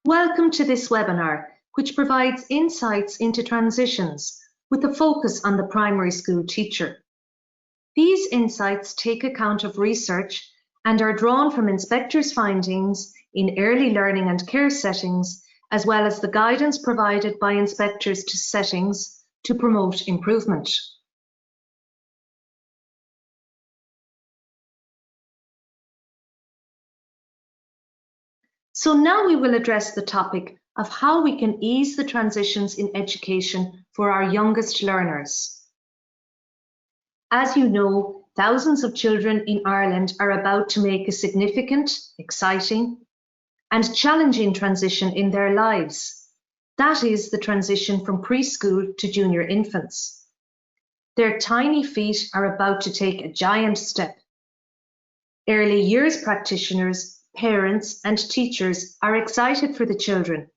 Welcome to this webinar, which provides insights into transitions with a focus on the primary school teacher. These insights take account of research and are drawn from inspectors' findings in early learning and care settings, as well as the guidance provided by inspectors to settings to promote improvement. So now we will address the topic of how we can ease the transitions in education for our youngest learners. As you know, thousands of children in Ireland are about to make a significant, exciting, and challenging transition in their lives. That is the transition from preschool to junior infants. Their tiny feet are about to take a giant step. Early years practitioners, parents, and teachers are excited for the children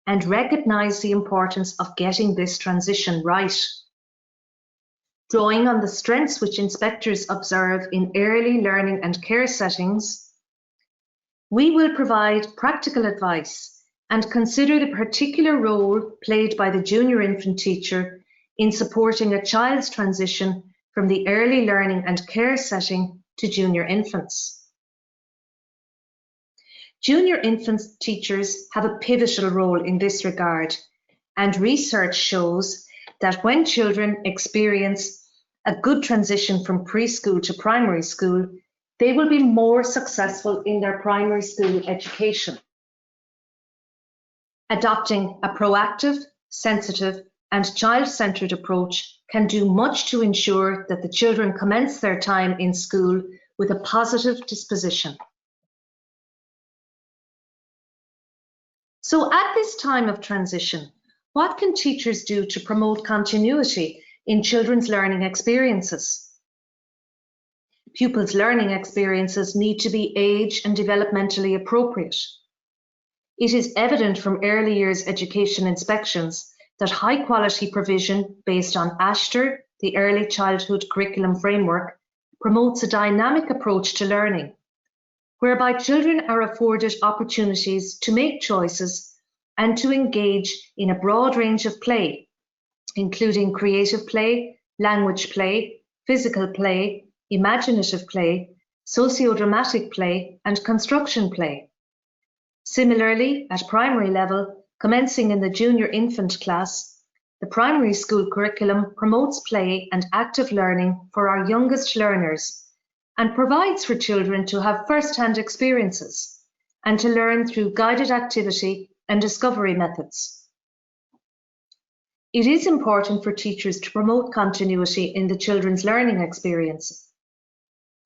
and recognise the importance of getting this transition right. Drawing on the strengths which inspectors observe in early learning and care settings, we will provide practical advice and consider the particular role played by the junior infant teacher in supporting a child's transition from the early learning and care setting to junior infants. Junior infant teachers have a pivotal role in this regard, and research shows that when children experience a good transition from preschool to primary school, they will be more successful in their primary school education. Adopting a proactive, sensitive, and child-centred approach can do much to ensure that the children commence their time in school with a positive disposition. So at this time of transition, what can teachers do to promote continuity in children's learning experiences? Pupils' learning experiences need to be age and developmentally appropriate. It is evident from early years education inspections that high quality provision based on ASHTR, the Early Childhood Curriculum Framework, promotes a dynamic approach to learning, whereby children are afforded opportunities to make choices and to engage in a broad range of play, including creative play, language play, physical play, imaginative play, socio-dramatic play, and construction play. Similarly, at primary level, commencing in the junior infant class, the primary school curriculum promotes play and active learning for our youngest learners and provides for children to have first-hand experiences and to learn through guided activity and discovery methods. It is important for teachers to promote continuity in the children's learning experience.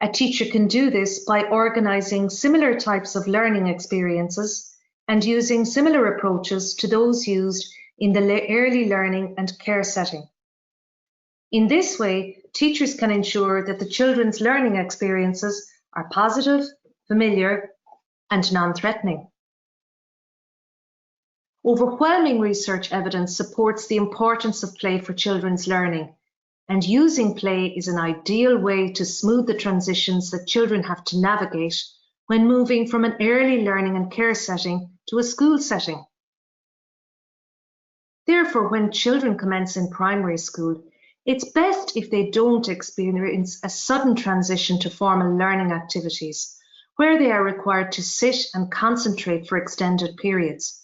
A teacher can do this by organising similar types of learning experiences and using similar approaches to those used in the early learning and care setting. In this way, teachers can ensure that the children's learning experiences are positive, familiar, and non-threatening. Overwhelming research evidence supports the importance of play for children's learning, and using play is an ideal way to smooth the transitions that children have to navigate when moving from an early learning and care setting to a school setting. Therefore, when children commence in primary school, it's best if they don't experience a sudden transition to formal learning activities, where they are required to sit and concentrate for extended periods.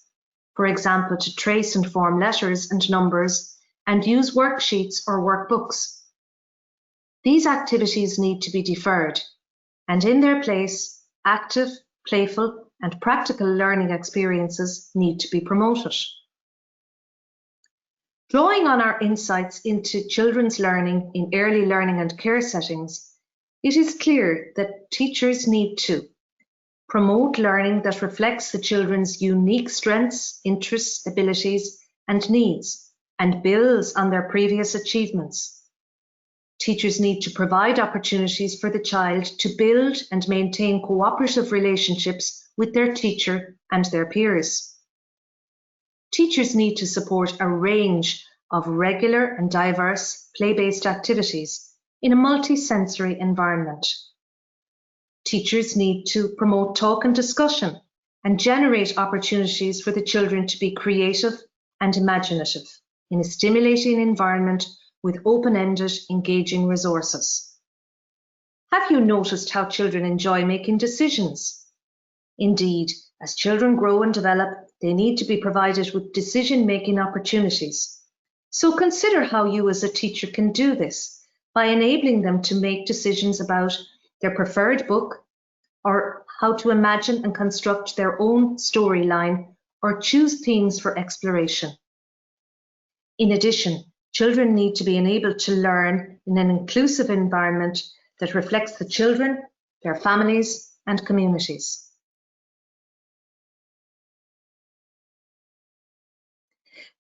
For example, to trace and form letters and numbers and use worksheets or workbooks. These activities need to be deferred, and in their place, active, playful, and practical learning experiences need to be promoted. Drawing on our insights into children's learning in early learning and care settings, it is clear that teachers need to promote learning that reflects the children's unique strengths, interests, abilities, and needs, and builds on their previous achievements. Teachers need to provide opportunities for the child to build and maintain cooperative relationships with their teacher and their peers. Teachers need to support a range of regular and diverse play-based activities in a multi-sensory environment. Teachers need to promote talk and discussion and generate opportunities for the children to be creative and imaginative in a stimulating environment with open-ended, engaging resources. Have you noticed how children enjoy making decisions? Indeed, as children grow and develop, they need to be provided with decision-making opportunities. So consider how you as a teacher can do this by enabling them to make decisions about their preferred book, or how to imagine and construct their own storyline, or choose themes for exploration. In addition, children need to be enabled to learn in an inclusive environment that reflects the children, their families, and communities.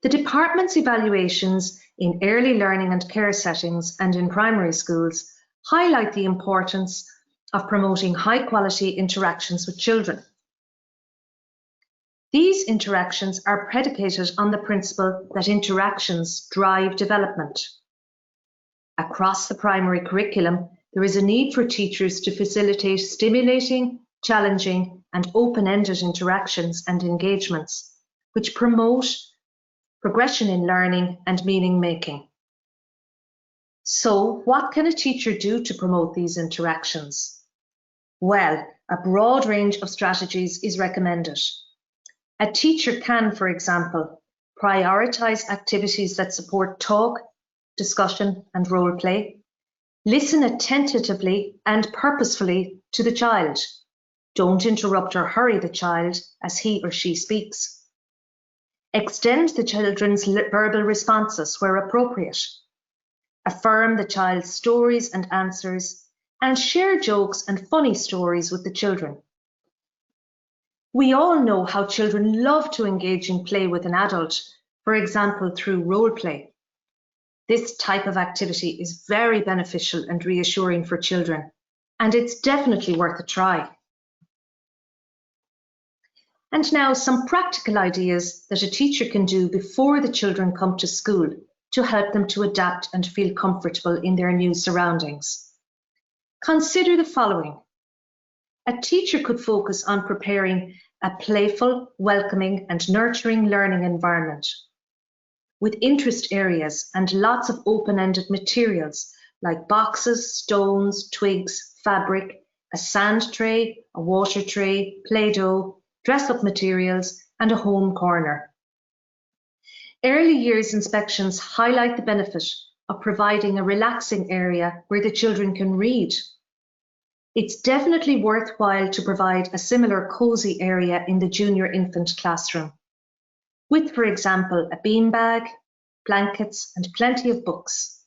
The department's evaluations in early learning and care settings and in primary schools highlight the importance of promoting high-quality interactions with children. These interactions are predicated on the principle that interactions drive development. Across the primary curriculum, there is a need for teachers to facilitate stimulating, challenging, and open-ended interactions and engagements, which promote progression in learning and meaning-making. So, what can a teacher do to promote these interactions? Well, a broad range of strategies is recommended. A teacher can, for example, prioritize activities that support talk, discussion, and role play. Listen attentively and purposefully to the child. Don't interrupt or hurry the child as he or she speaks. Extend the children's verbal responses where appropriate. Affirm the child's stories and answers, and share jokes and funny stories with the children. We all know how children love to engage in play with an adult, for example, through role play. This type of activity is very beneficial and reassuring for children, and it's definitely worth a try. And now some practical ideas that a teacher can do before the children come to school to help them to adapt and feel comfortable in their new surroundings. Consider the following. A teacher could focus on preparing a playful, welcoming, and nurturing learning environment with interest areas and lots of open-ended materials like boxes, stones, twigs, fabric, a sand tray, a water tray, Play-Doh, dress-up materials, and a home corner. Early years inspections highlight the benefit of providing a relaxing area where the children can read. It's definitely worthwhile to provide a similar cozy area in the junior infant classroom, with, for example, a beanbag, blankets, and plenty of books.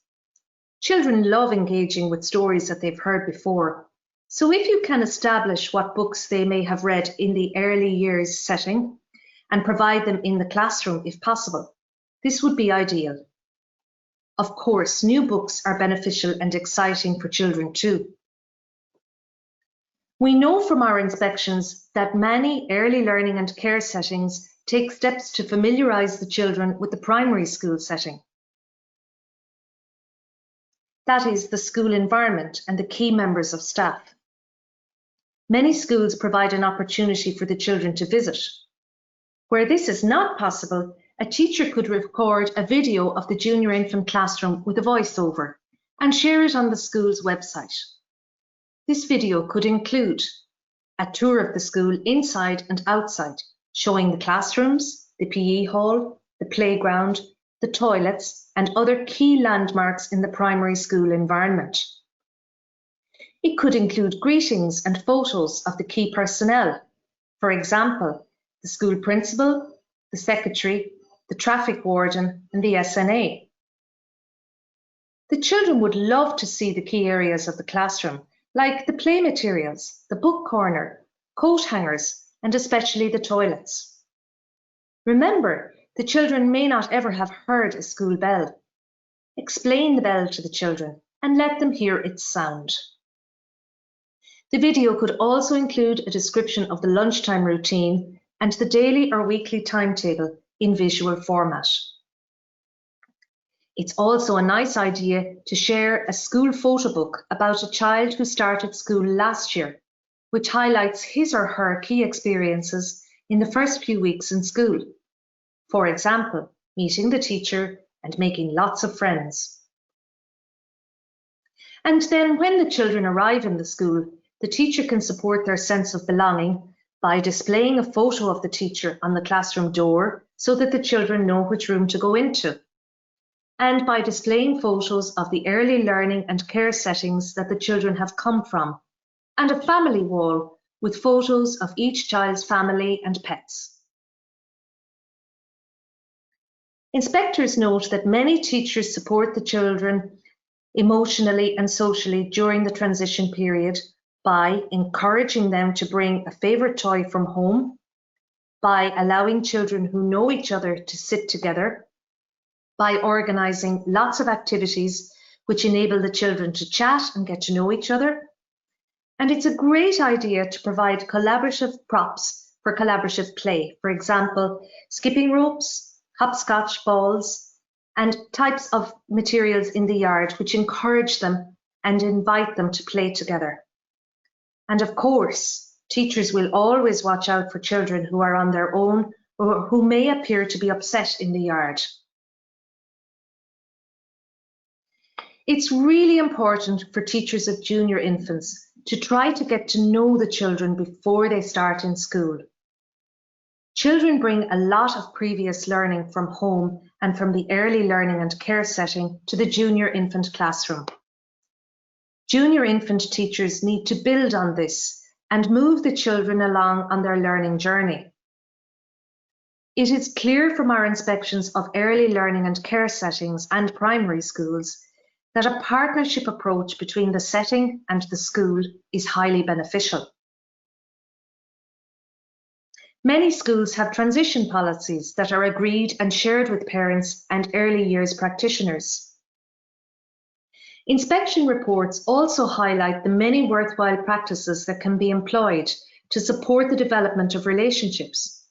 Children love engaging with stories that they've heard before, so if you can establish what books they may have read in the early years setting and provide them in the classroom if possible, this would be ideal. Of course, new books are beneficial and exciting for children too. We know from our inspections that many early learning and care settings take steps to familiarise the children with the primary school setting. That is, the school environment and the key members of staff. Many schools provide an opportunity for the children to visit. Where this is not possible, a teacher could record a video of the junior infant classroom with a voiceover and share it on the school's website. This video could include a tour of the school inside and outside, showing the classrooms, the PE hall, the playground, the toilets, and other key landmarks in the primary school environment. It could include greetings and photos of the key personnel, for example, the school principal, the secretary, the traffic warden, and the SNA. The children would love to see the key areas of the classroom, like the play materials, the book corner, coat hangers, and especially the toilets. Remember, the children may not ever have heard a school bell. Explain the bell to the children and let them hear its sound. The video could also include a description of the lunchtime routine and the daily or weekly timetable in visual format. It's also a nice idea to share a school photo book about a child who started school last year, which highlights his or her key experiences in the first few weeks in school. For example, meeting the teacher and making lots of friends. And then when the children arrive in the school, the teacher can support their sense of belonging by displaying a photo of the teacher on the classroom door so that the children know which room to go into, and by displaying photos of the early learning and care settings that the children have come from, and a family wall with photos of each child's family and pets. Inspectors note that many teachers support the children emotionally and socially during the transition period by encouraging them to bring a favourite toy from home, by allowing children who know each other to sit together, by organising lots of activities which enable the children to chat and get to know each other. And it's a great idea to provide collaborative props for collaborative play, for example, skipping ropes, hopscotch balls, and types of materials in the yard which encourage them and invite them to play together. And of course, teachers will always watch out for children who are on their own or who may appear to be upset in the yard. It's really important for teachers of junior infants to try to get to know the children before they start in school. Children bring a lot of previous learning from home and from the early learning and care setting to the junior infant classroom. Junior infant teachers need to build on this and move the children along on their learning journey. It is clear from our inspections of early learning and care settings and primary schools that a partnership approach between the setting and the school is highly beneficial. Many schools have transition policies that are agreed and shared with parents and early years practitioners. Inspection reports also highlight the many worthwhile practices that can be employed to support the development of relationships.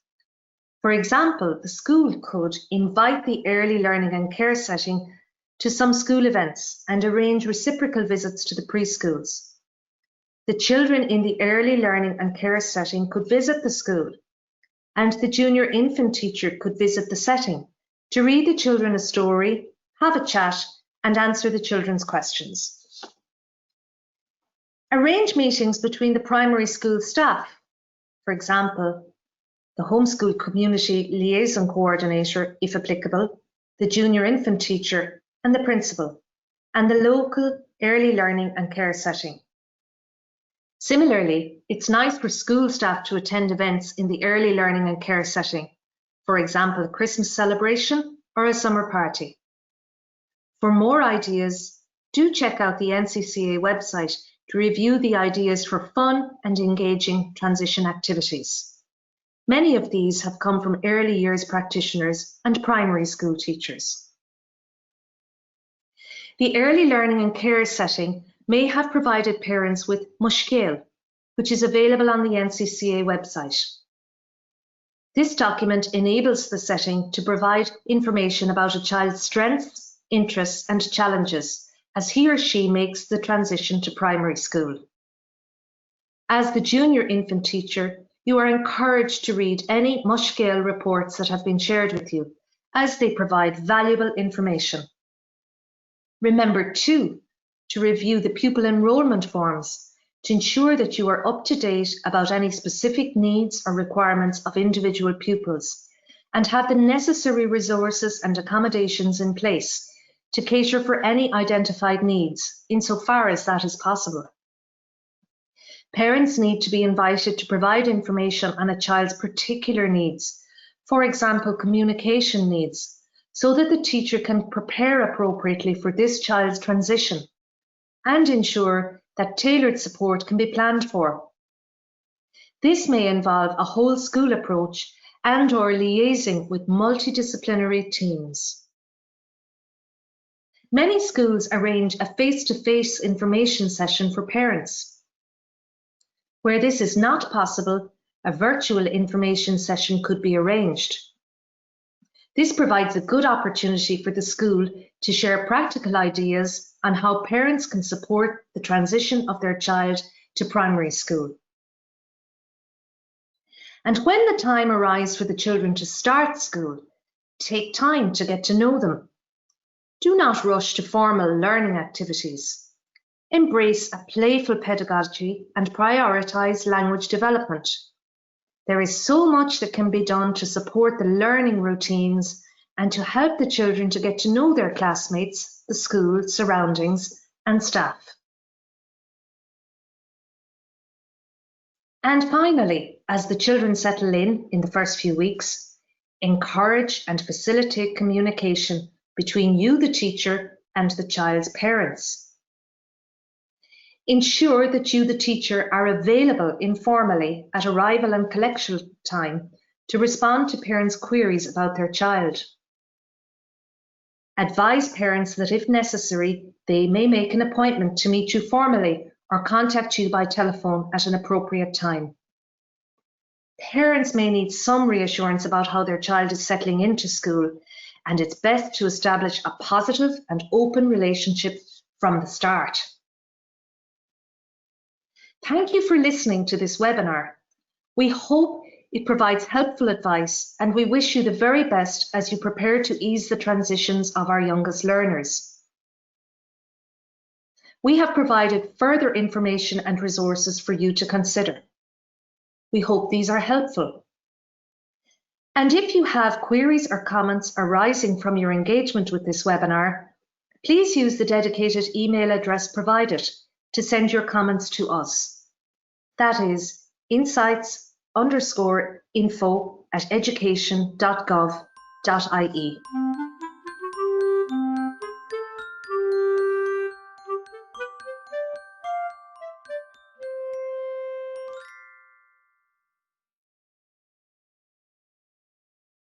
For example, the school could invite the early learning and care setting to some school events and arrange reciprocal visits to the preschools. The children in the early learning and care setting could visit the school, and the junior infant teacher could visit the setting to read the children a story, have a chat, and answer the children's questions. Arrange meetings between the primary school staff, for example, the homeschool community liaison coordinator, if applicable, the junior infant teacher, and the principal, and the local early learning and care setting. Similarly, it's nice for school staff to attend events in the early learning and care setting, for example, a Christmas celebration or a summer party. For more ideas, do check out the NCCA website to review the ideas for fun and engaging transition activities. Many of these have come from early years practitioners and primary school teachers. The early learning and care setting may have provided parents with Mushkil, which is available on the NCCA website. This document enables the setting to provide information about a child's strengths, interests, and challenges as he or she makes the transition to primary school. As the junior infant teacher, you are encouraged to read any Mushkil reports that have been shared with you, as they provide valuable information. Remember too, to review the pupil enrolment forms to ensure that you are up to date about any specific needs or requirements of individual pupils and have the necessary resources and accommodations in place to cater for any identified needs, insofar as that is possible. Parents need to be invited to provide information on a child's particular needs, for example, communication needs, so that the teacher can prepare appropriately for this child's transition and ensure that tailored support can be planned for. This may involve a whole school approach and/or liaising with multidisciplinary teams. Many schools arrange a face-to-face information session for parents. Where this is not possible, a virtual information session could be arranged. This provides a good opportunity for the school to share practical ideas on how parents can support the transition of their child to primary school. And when the time arrives for the children to start school, take time to get to know them. Do not rush to formal learning activities. Embrace a playful pedagogy and prioritise language development. There is so much that can be done to support the learning routines and to help the children to get to know their classmates, the school, surroundings, and staff. And finally, as the children settle in the first few weeks, encourage and facilitate communication between you, the teacher, and the child's parents. Ensure that you, the teacher, are available informally at arrival and collection time to respond to parents' queries about their child. Advise parents that if necessary, they may make an appointment to meet you formally or contact you by telephone at an appropriate time. Parents may need some reassurance about how their child is settling into school, and it's best to establish a positive and open relationship from the start. Thank you for listening to this webinar. We hope it provides helpful advice, and we wish you the very best as you prepare to ease the transitions of our youngest learners. We have provided further information and resources for you to consider. We hope these are helpful. And if you have queries or comments arising from your engagement with this webinar, please use the dedicated email address provided to send your comments to us. That is insights_info@education.gov.ie.